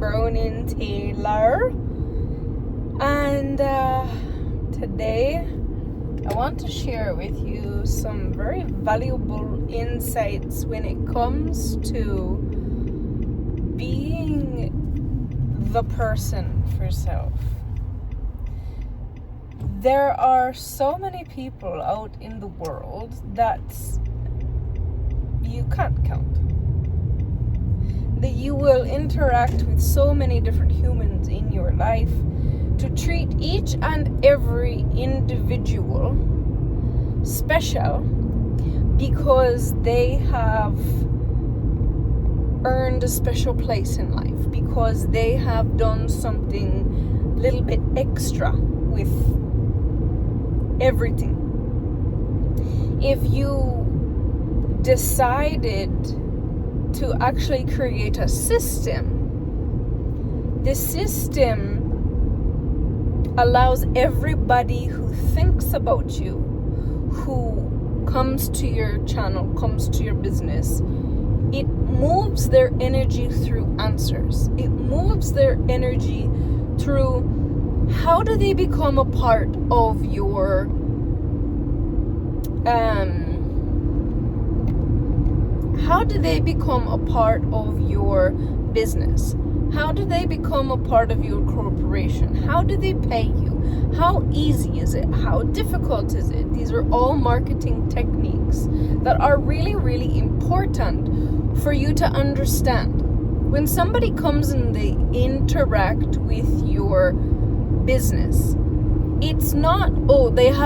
Browning Taylor, and today I want to share with you some very valuable insights when it comes to being the person for self. There are so many people out in the world that you can't count. That you will interact with so many different humans in your life. To treat each and every individual special because they have earned a special place in life, because they have done something a little bit extra with everything. If you decided to actually create a system, the system allows everybody who thinks about you, who comes to your channel, comes to your business, it moves their energy through answers. It moves their energy through how do they become a part of your how do they become a part of your business? How do they become a part of your corporation? How do they pay you? How easy is it? How difficult is it? These are all marketing techniques that are really, really important for you to understand. When somebody comes and they interact with your business, it's not,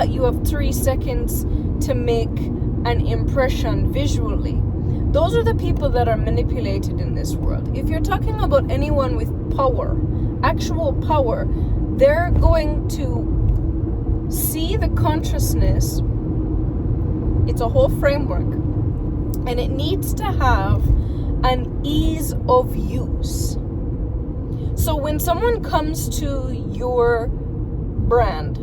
you have 3 seconds to make an impression visually. Those are the people that are manipulated in this world. If you're talking about anyone with power, actual power, they're going to see the consciousness. It's a whole framework, and it needs to have an ease of use. So when someone comes to your brand,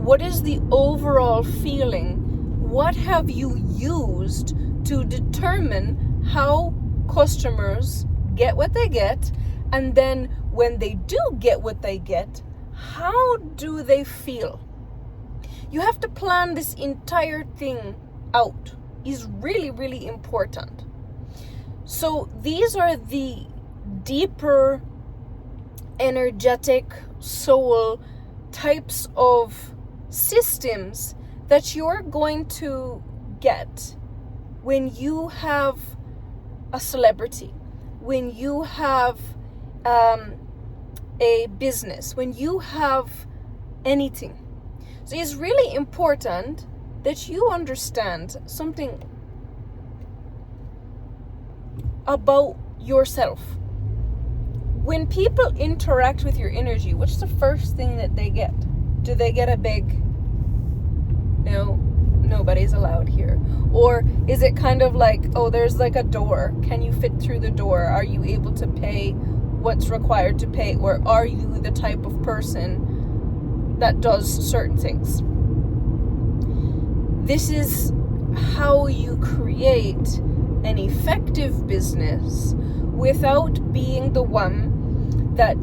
what is the overall feeling? What have you used to determine how customers get what they get, and then when they do get what they get, how do they feel? You have to plan this entire thing out. Is really, really important. So these are the deeper energetic soul types of systems that you're going to get when you have a celebrity, when you have a business, when you have anything. So it's really important that you understand something about yourself. When people interact with your energy, what's the first thing that they get? Do they get a big, no, nobody's allowed here? Or is it kind of like, there's like a door. Can you fit through the door? Are you able to pay what's required to pay? Or are you the type of person that does certain things? This is how you create an effective business without being the one that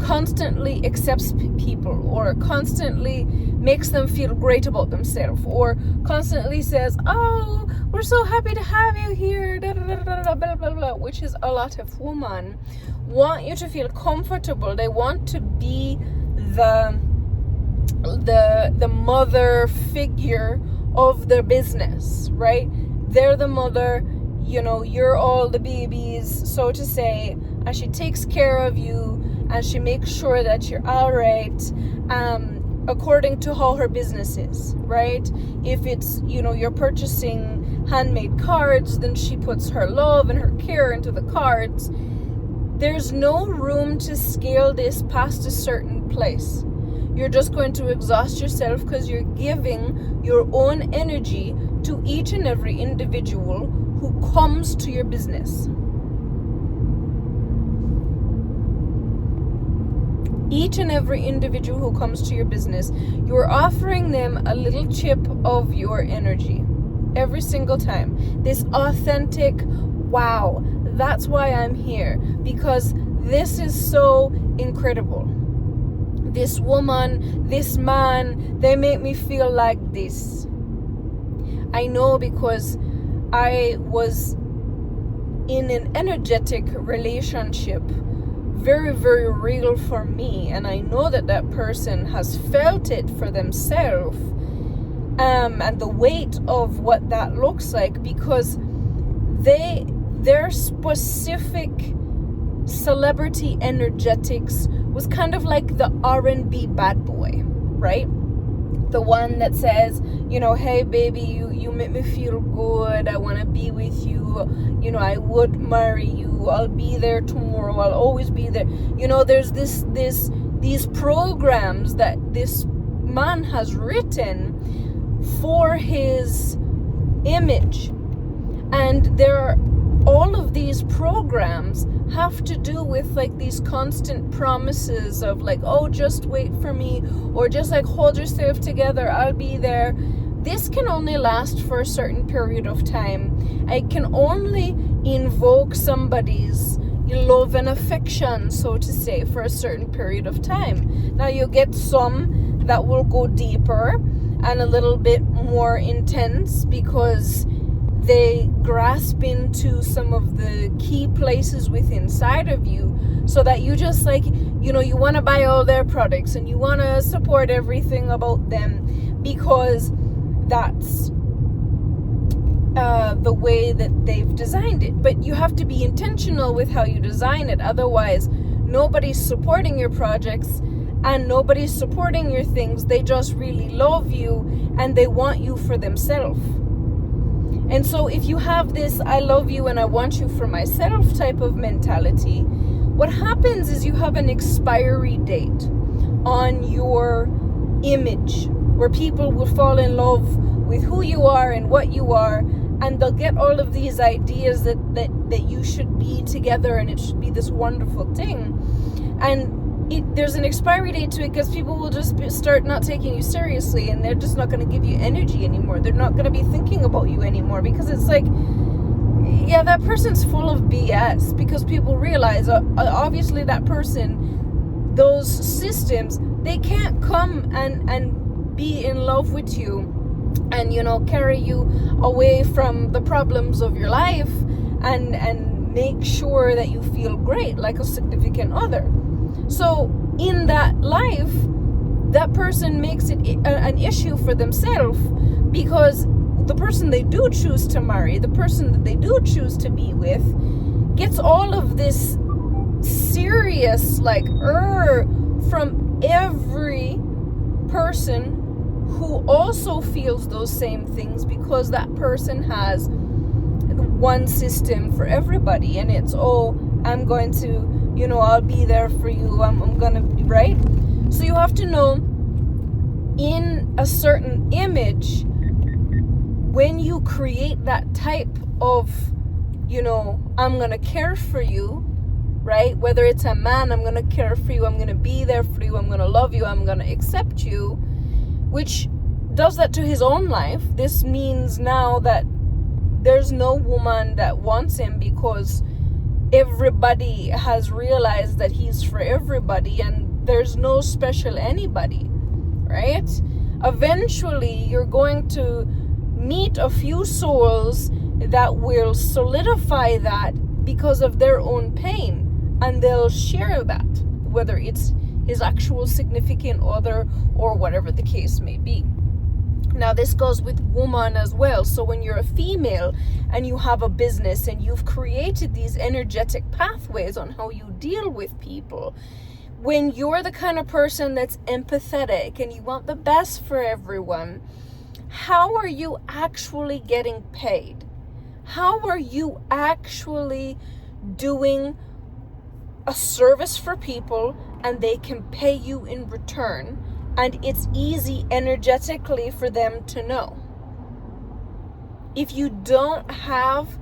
constantly accepts people, or constantly makes them feel great about themselves, or constantly says, we're so happy to have you here, da, da, da, da, da, blah, blah, blah, which is a lot of women want you to feel comfortable. They want to be the mother figure of their business, right? They're the mother, you're all the babies, so to say, and she takes care of you, and she makes sure that you're all right, according to how her business is, right? If it's, you're purchasing handmade cards, then she puts her love and her care into the cards. There's no room to scale this past a certain place. You're just going to exhaust yourself because you're giving your own energy to each and every individual who comes to your business. Each and every individual who comes to your business, you're offering them a little chip of your energy every single time. This authentic, wow, that's why I'm here, because this is so incredible. This woman, this man, they make me feel like this. I know, because I was in an energetic relationship, very, very real for me, and I know that that person has felt it for themselves, and the weight of what that looks like, because their specific celebrity energetics was kind of like the R&B bad boy, right? The one that says, you know, hey baby, you make me feel good, I want to be with you, you know, I would marry you, I'll be there tomorrow, I'll always be there. You know, there's these programs that this man has written for his image, and all of these programs have to do with like these constant promises of like, oh, just wait for me, or just like hold yourself together, I'll be there. This can only last for a certain period of time. I can only invoke somebody's love and affection, so to say, for a certain period of time. Now you get some that will go deeper and a little bit more intense, because they grasp into some of the key places within inside of you, so that you just like, you know, you want to buy all their products and you want to support everything about them, because that's the way that they've designed it. But you have to be intentional with how you design it. Otherwise, nobody's supporting your projects and nobody's supporting your things. They just really love you and they want you for themselves. And so if you have this I love you and I want you for myself type of mentality, what happens is you have an expiry date on your image, where people will fall in love with who you are and what you are, and they'll get all of these ideas that you should be together and it should be this wonderful thing. And there's an expiry date to it, because people will just start not taking you seriously, and they're just not going to give you energy anymore. They're not going to be thinking about you anymore, because it's like, yeah, that person's full of BS, because people realize obviously that person, those systems, they can't come and be in love with you and, you know, carry you away from the problems of your life and make sure that you feel great like a significant other. So in that life, that person makes it an issue for themselves, because the person they do choose to marry, the person that they do choose to be with, gets all of this serious like from every person who also feels those same things, because that person has one system for everybody, and it's, oh, I'm going to, you know, I'll be there for you, I'm gonna, right? So you have to know, in a certain image, when you create that type of, you know, I'm gonna care for you, right? Whether it's a man, I'm gonna care for you, I'm gonna be there for you, I'm gonna love you, I'm gonna accept you, which does that to his own life. This means now that there's no woman that wants him, because everybody has realized that he's for everybody, and there's no special anybody, right? Eventually, you're going to meet a few souls that will solidify that because of their own pain, and they'll share that, whether it's his actual significant other or whatever the case may be. Now, this goes with woman as well. So when you're a female and you have a business and you've created these energetic pathways on how you deal with people, when you're the kind of person that's empathetic and you want the best for everyone, how are you actually getting paid? How are you actually doing a service for people and they can pay you in return? And it's easy energetically for them to know. If you don't have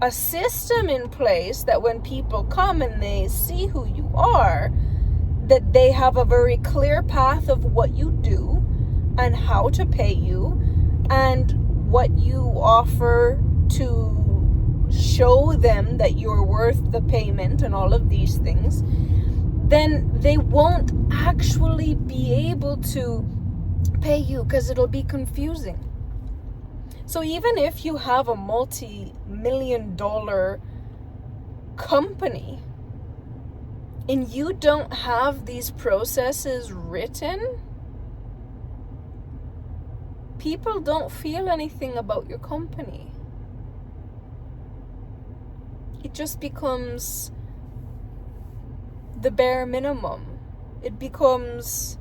a system in place that when people come and they see who you are, that they have a very clear path of what you do and how to pay you and what you offer to show them that you're worth the payment and all of these things, then they won't actually be able to pay you, because it'll be confusing. So even if you have a multi-million-dollar company and you don't have these processes written, people don't feel anything about your company. It just becomes the bare minimum. It becomes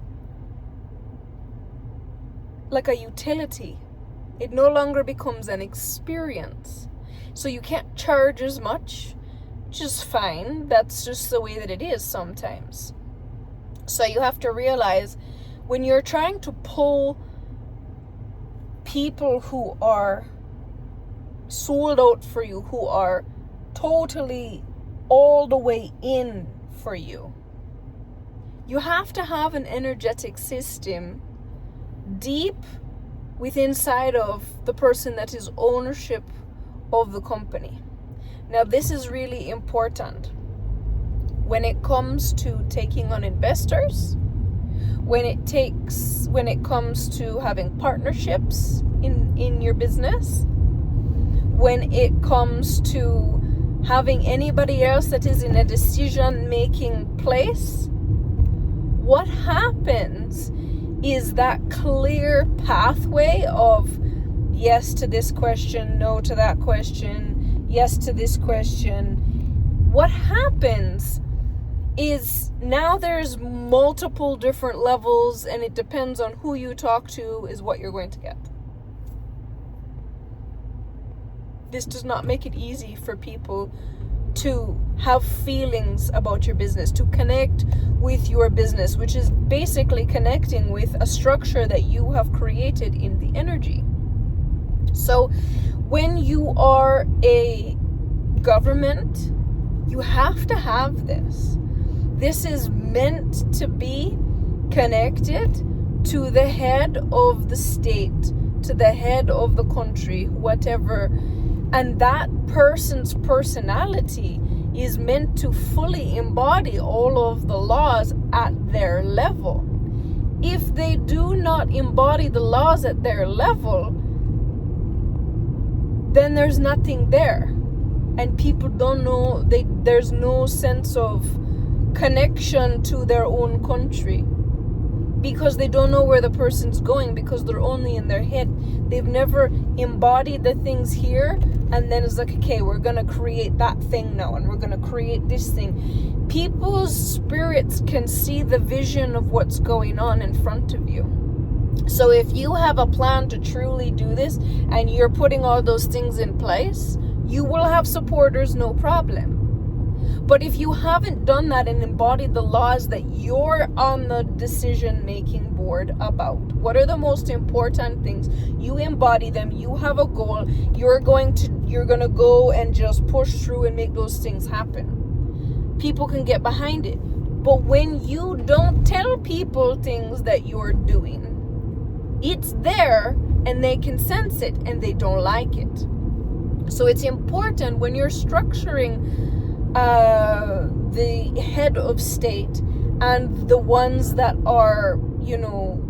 like a utility. It no longer becomes an experience. So you can't charge as much, which is fine. That's just the way that it is sometimes. So you have to realize, when you're trying to pull people who are sold out for you, who are totally all the way in for you, you have to have an energetic system deep within inside of the person that is ownership of the company. Now, this is really important when it comes to taking on investors, when it comes to having partnerships in your business, when it comes to having anybody else that is in a decision-making place. What happens is that clear pathway of yes to this question, no to that question, yes to this question. What happens is now there's multiple different levels, and it depends on who you talk to is what you're going to get. This does not make it easy for people to have feelings about your business, to connect with your business, which is basically connecting with a structure that you have created in the energy. So when you are a government, you have to have this. This is meant to be connected to the head of the state, to the head of the country, whatever. And that person's personality is meant to fully embody all of the laws at their level. If they do not embody the laws at their level, then there's nothing there. And people don't know, there's no sense of connection to their own country, because they don't know where the person's going, because they're only in their head. They've never embodied the things here, and then it's like, okay, we're gonna create that thing now, and we're gonna create this thing. People's spirits can see the vision of what's going on in front of you. So if you have a plan to truly do this, and you're putting all those things in place, you will have supporters, no problem. But if you haven't done that and embodied the laws that you're on the decision-making board about, what are the most important things? You embody them. You have a goal. You're going to go and just push through and make those things happen. People can get behind it. But when you don't tell people things that you're doing, it's there and they can sense it and they don't like it. So it's important when you're structuring the head of state and the ones that are,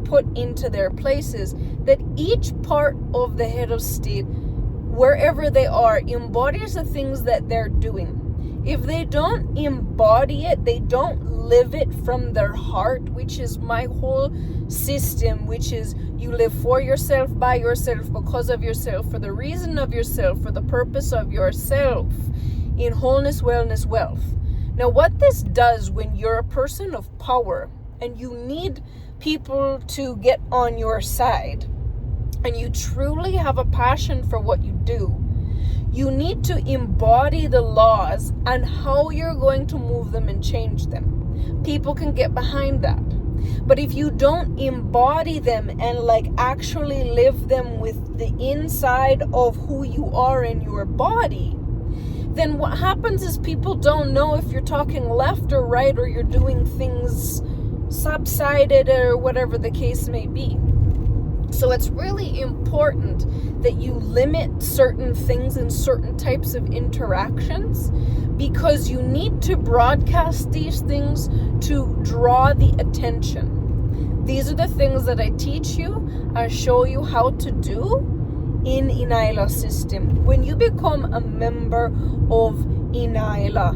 put into their places, that each part of the head of state, wherever they are, embodies the things that they're doing. If they don't embody it, they don't live it from their heart, which is my whole system, which is you live for yourself, by yourself, because of yourself, for the reason of yourself, for the purpose of yourself, in wholeness, wellness, wealth. Now, what this does when you're a person of power and you need people to get on your side and you truly have a passion for what you do, you need to embody the laws and how you're going to move them and change them. People can get behind that. But if you don't embody them and actually live them with the inside of who you are in your body, then what happens is people don't know if you're talking left or right, or you're doing things subsided, or whatever the case may be. So it's really important that you limit certain things and certain types of interactions, because you need to broadcast these things to draw the attention. These are the things that I teach you, I show you how to do in ENYELAH system. When you become a member of ENYELAH,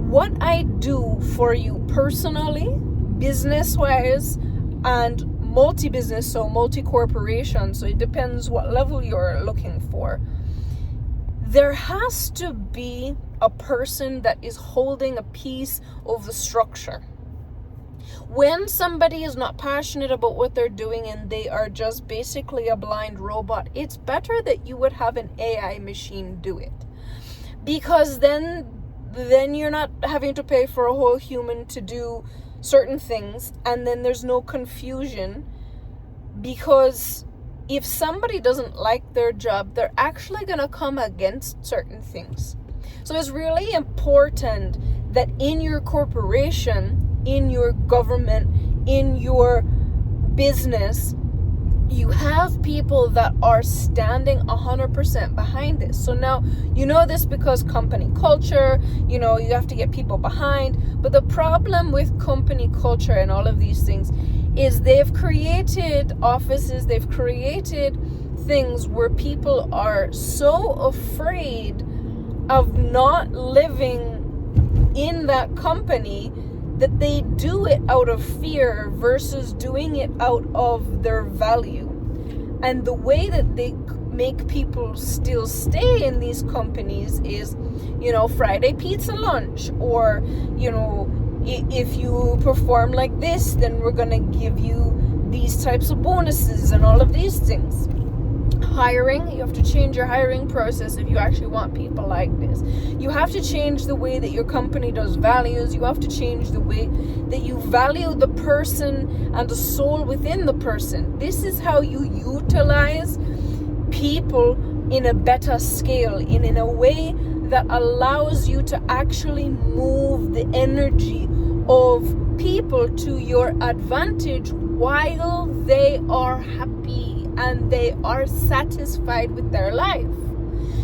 what I do for you personally, business-wise, and multi-business, so multi-corporation, so it depends what level you're looking for. There has to be a person that is holding a piece of the structure. When somebody is not passionate about what they're doing and they are just basically a blind robot, it's better that you would have an AI machine do it, because then you're not having to pay for a whole human to do certain things, and then there's no confusion, because if somebody doesn't like their job, they're actually going to come against certain things. So it's really important that in your corporation, in your government, in your business, you have people that are standing 100% behind this. So now, you know this because company culture, you know, you have to get people behind. But the problem with company culture and all of these things is they've created offices, they've created things where people are so afraid of not living in that company that they do it out of fear versus doing it out of their value. And the way that they make people still stay in these companies is, you know, Friday pizza lunch, or, you know, if you perform like this, then we're gonna give you these types of bonuses and all of these things. Hiring, you have to change your hiring process if you actually want people like this. You have to change the way that your company does values. You have to change the way that you value the person and the soul within the person. This is how you utilize people in a better scale, in a way that allows you to actually move the energy of people to your advantage while they are happy and they are satisfied with their life.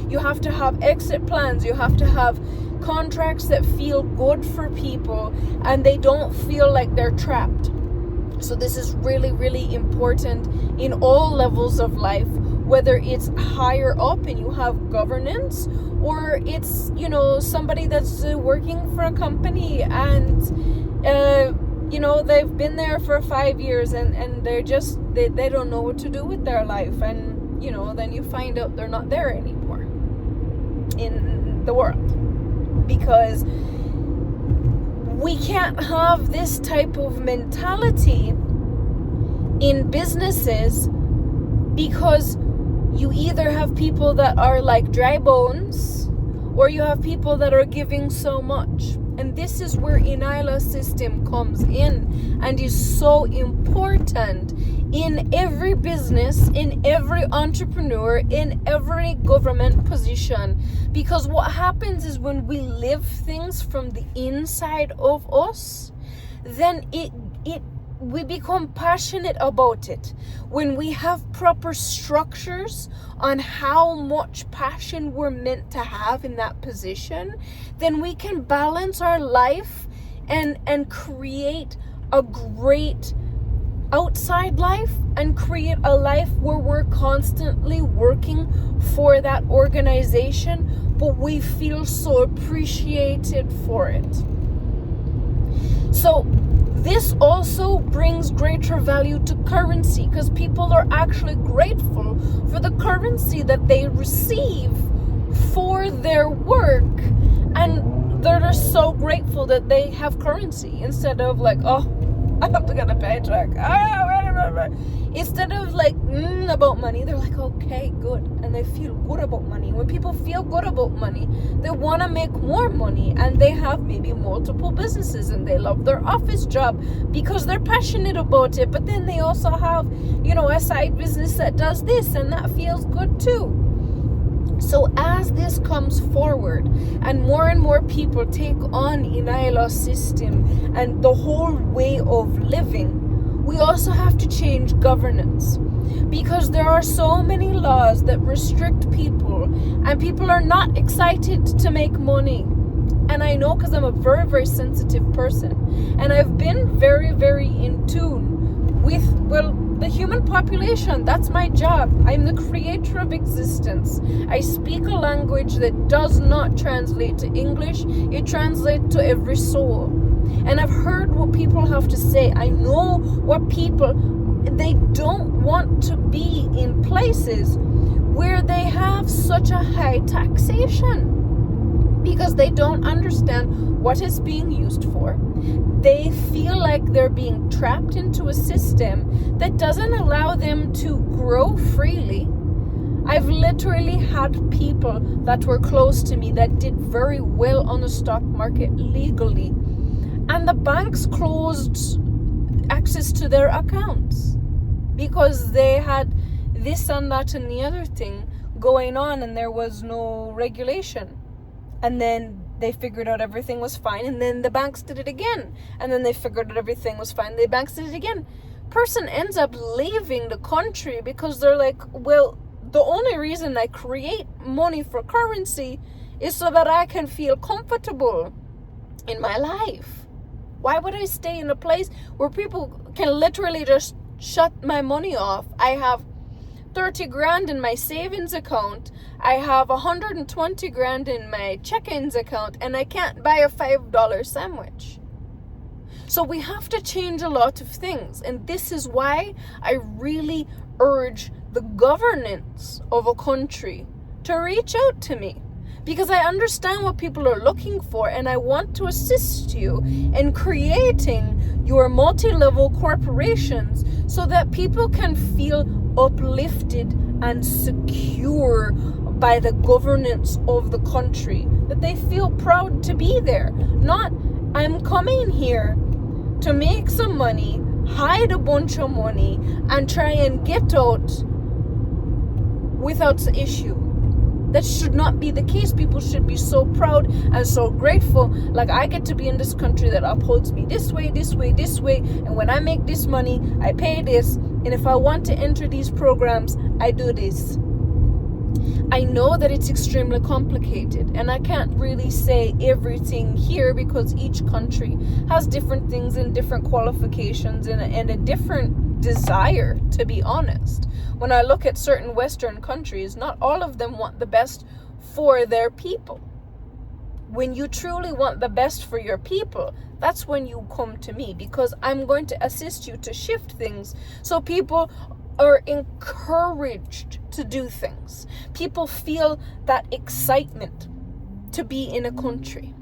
You have to have exit plans. You have to have contracts that feel good for people and they don't feel like they're trapped. So this is really, really important in all levels of life, whether it's higher up and you have governance, or it's, you know, somebody that's working for a company and you know, they've been there for 5 years and they're just, they don't know what to do with their life. And, you know, then you find out they're not there anymore in the world. Because we can't have this type of mentality in businesses, because you either have people that are like dry bones, or you have people that are giving so much. And this is where ENYELAH system comes in and is so important in every business, in every entrepreneur, in every government position. Because what happens is when we live things from the inside of us, then we become passionate about it. When we have proper structures on how much passion we're meant to have in that position, then we can balance our life and create a great outside life and create a life where we're constantly working for that organization, but we feel so appreciated for it. So this also brings greater value to currency, because people are actually grateful for the currency that they receive for their work, and they're so grateful that they have currency instead of like, oh, I have to get a paycheck. Instead of like about money, they're like, okay, good, and they feel good about money. When people feel good about money, they want to make more money, and they have maybe multiple businesses, and they love their office job because they're passionate about it. But then they also have, you know, a side business that does this, and that feels good too. So as this comes forward and more people take on ENYELAH system and the whole way of living, we also have to change governance. because there are so many laws that restrict people, and people are not excited to make money. And I know, because I'm a very, very sensitive person, and I've been very, very in tune with, well, the human population. That's my job. I'm the creator of existence. I speak a language that does not translate to English. It translates to every soul. And I've heard what people have to say. I know what people, they don't want to be in places where they have such a high taxation, because they don't understand what it's being used for. They feel like they're being trapped into a system that doesn't allow them to grow freely. I've literally had people that were close to me that did very well on the stock market legally, and the banks closed access to their accounts because they had this and that and the other thing going on, and there was no regulation. And then they figured out everything was fine, and then the banks did it again. And then they figured out everything was fine, the banks did it again. Person ends up leaving the country because they're like, well, the only reason I create money for currency is so that I can feel comfortable in my life. Why would I stay in a place where people can literally just shut my money off? I have 30 grand in my savings account. I have 120 grand in my check-ins account, and I can't buy a $5 sandwich. So we have to change a lot of things. And this is why I really urge the governance of a country to reach out to me, because I understand what people are looking for, and I want to assist you in creating your multi-level corporations so that people can feel uplifted and secure by the governance of the country, that they feel proud to be there. Not, I'm coming here to make some money, hide a bunch of money, and try and get out without the issue. That should not be the case. People should be so proud and so grateful. Like, I get to be in this country that upholds me this way, this way, this way. And when I make this money, I pay this. And if I want to enter these programs, I do this. I know that it's extremely complicated, and I can't really say everything here because each country has different things and different qualifications and a different desire, to be honest. When I look at certain Western countries, not all of them want the best for their people. When you truly want the best for your people, that's when you come to me, because I'm going to assist you to shift things so people are encouraged to do things. People feel that excitement to be in a country.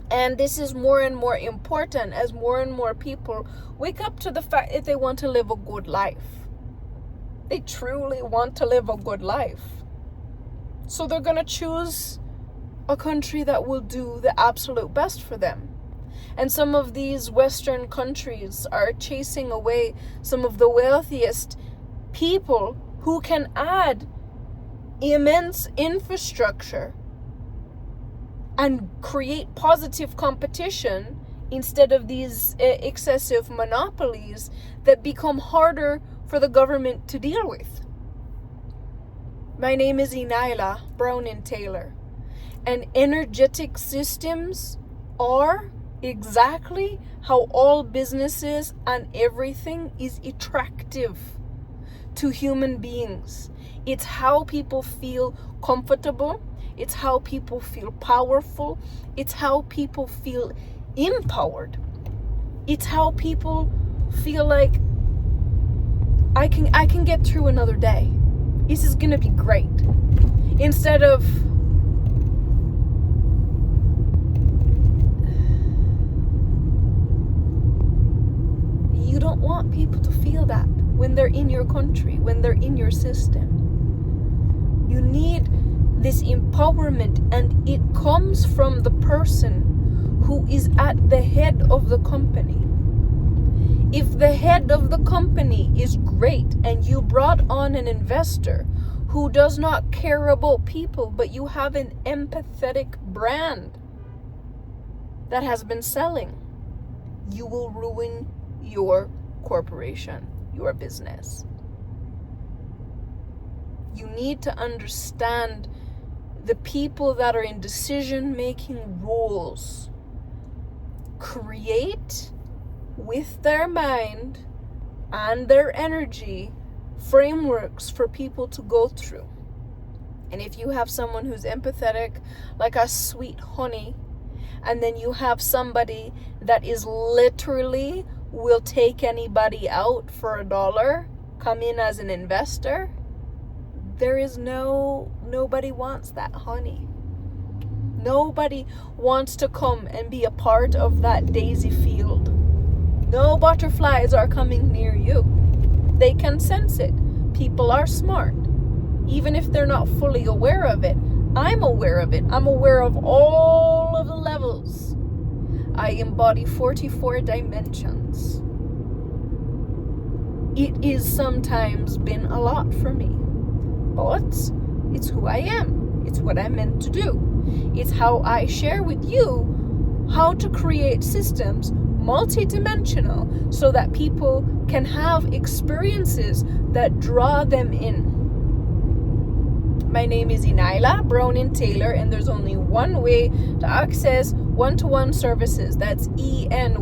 And this is more and more important as more and more people wake up to the fact that they want to live a good life. They truly want to live a good life. So they're going to choose a country that will do the absolute best for them. And some of these Western countries are chasing away some of the wealthiest people who can add immense infrastructure and create positive competition instead of these excessive monopolies that become harder for the government to deal with. My name is ENYELAH Brown and Taylor, and energetic systems are exactly how all businesses and everything is attractive to human beings. It's how people feel comfortable. It's how people feel powerful. It's how people feel empowered. It's how people feel like I can get through another day. This is gonna be great. Instead of you don't want people to feel that when they're in your country, when they're in your system. You need this empowerment, and it comes from the person who is at the head of the company. If the head of the company is great and you brought on an investor who does not care about people, but you have an empathetic brand that has been selling, you will ruin your corporation, your business. You need to understand the people that are in decision-making roles create with their mind and their energy frameworks for people to go through. And if you have someone who's empathetic, like a sweet honey, and then you have somebody that is literally will take anybody out for $1, come in as an investor, nobody wants that honey. Nobody wants to come and be a part of that daisy field. No butterflies are coming near you. They can sense it. People are smart. Even if they're not fully aware of it, I'm aware of it. I'm aware of all of the levels. I embody 44 dimensions. It is sometimes been a lot for me, but it's who I am. It's what I'm meant to do. It's how I share with you how to create systems multidimensional so that people can have experiences that draw them in. My name is ENYELAH Browning Taylor, and there's only one way to access one-to-one services. That's ENYELAH.com.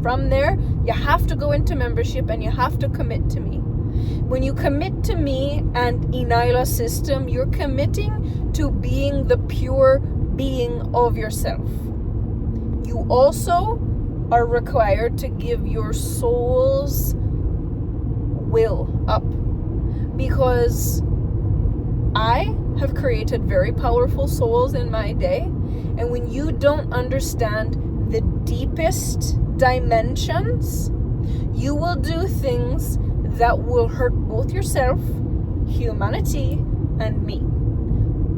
From there, you have to go into membership and you have to commit to me. When you commit to me and ENYELAH system, you're committing to being the pure being of yourself. You also are required to give your soul's will up, because I have created very powerful souls in my day, and when you don't understand the deepest dimensions, you will do things that will hurt both yourself, humanity, and me.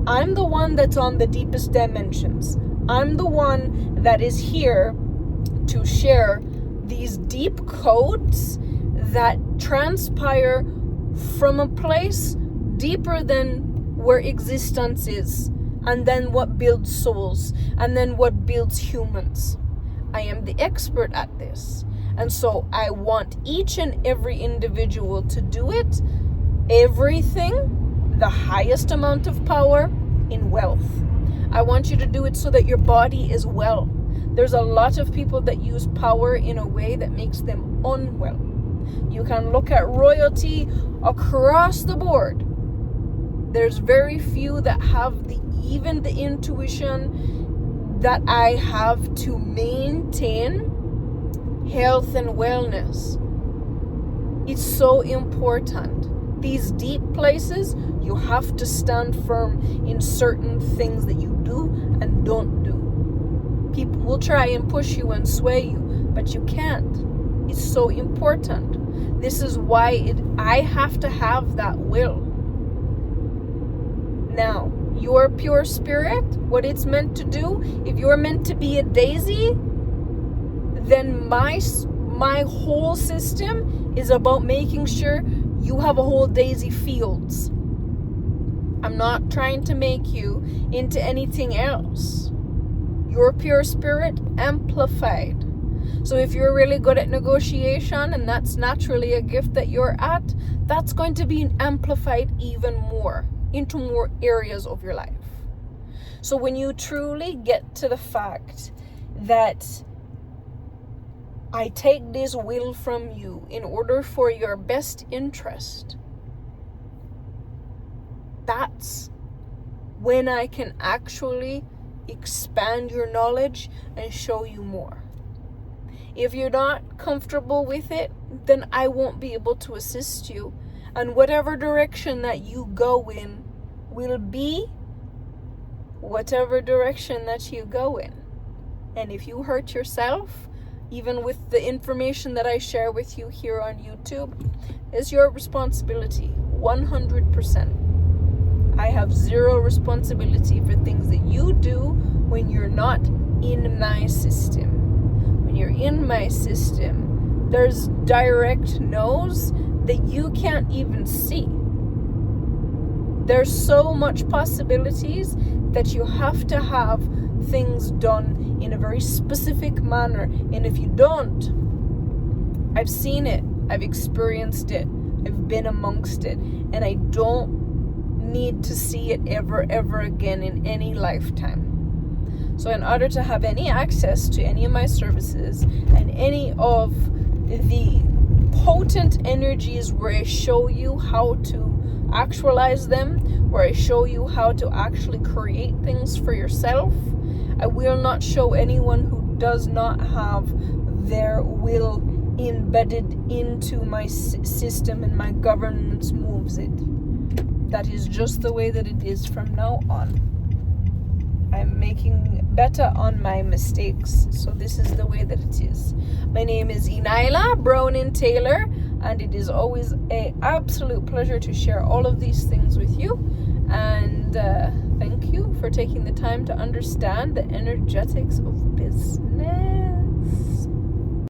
I'm the one that's on the deepest dimensions. I'm the one that is here to share these deep codes that transpire from a place deeper than where existence is, and then what builds souls, and then what builds humans. I am the expert at this, and so I want each and every individual to do it, everything, the highest amount of power in wealth. I want you to do it so that your body is well. There's a lot of people that use power in a way that makes them unwell. You can look at royalty across the board. There's very few that have even the intuition that I have to maintain health and wellness. It's so important. These deep places, you have to stand firm in certain things that you do and don't do. People will try and push you and sway you, but you can't. It's so important. This is why I have to have that will. Now, your pure spirit, what it's meant to do, if you're meant to be a daisy, then my whole system is about making sure you have a whole daisy fields. I'm not trying to make you into anything else. Your pure spirit amplified. So if you're really good at negotiation, and that's naturally a gift that you're at, that's going to be amplified even more into more areas of your life. So when you truly get to the fact that I take this will from you in order for your best interest, that's when I can actually expand your knowledge and show you more. If you're not comfortable with it, then I won't be able to assist you. And whatever direction that you go in will be whatever direction that you go in. And if you hurt yourself, even with the information that I share with you here on YouTube, is your responsibility, 100%. I have zero responsibility for things that you do when you're not in my system. When you're in my system, there's direct no's that you can't even see. There's so much possibilities that you have to have things done in a very specific manner. And if you don't, I've seen it, I've experienced it, I've been amongst it, and I don't need to see it ever again in any lifetime. So in order to have any access to any of my services and any of the potent energies where I show you how to actualize them, where I show you how to actually create things for yourself, I will not show anyone who does not have their will embedded into my system, and my governance moves it. That is just the way that it is from now on. I'm making better on my mistakes, so this is the way that it is. My name is ENYELAH Browning Taylor, and it is always an absolute pleasure to share all of these things with you. And thank you for taking the time to understand the energetics of business.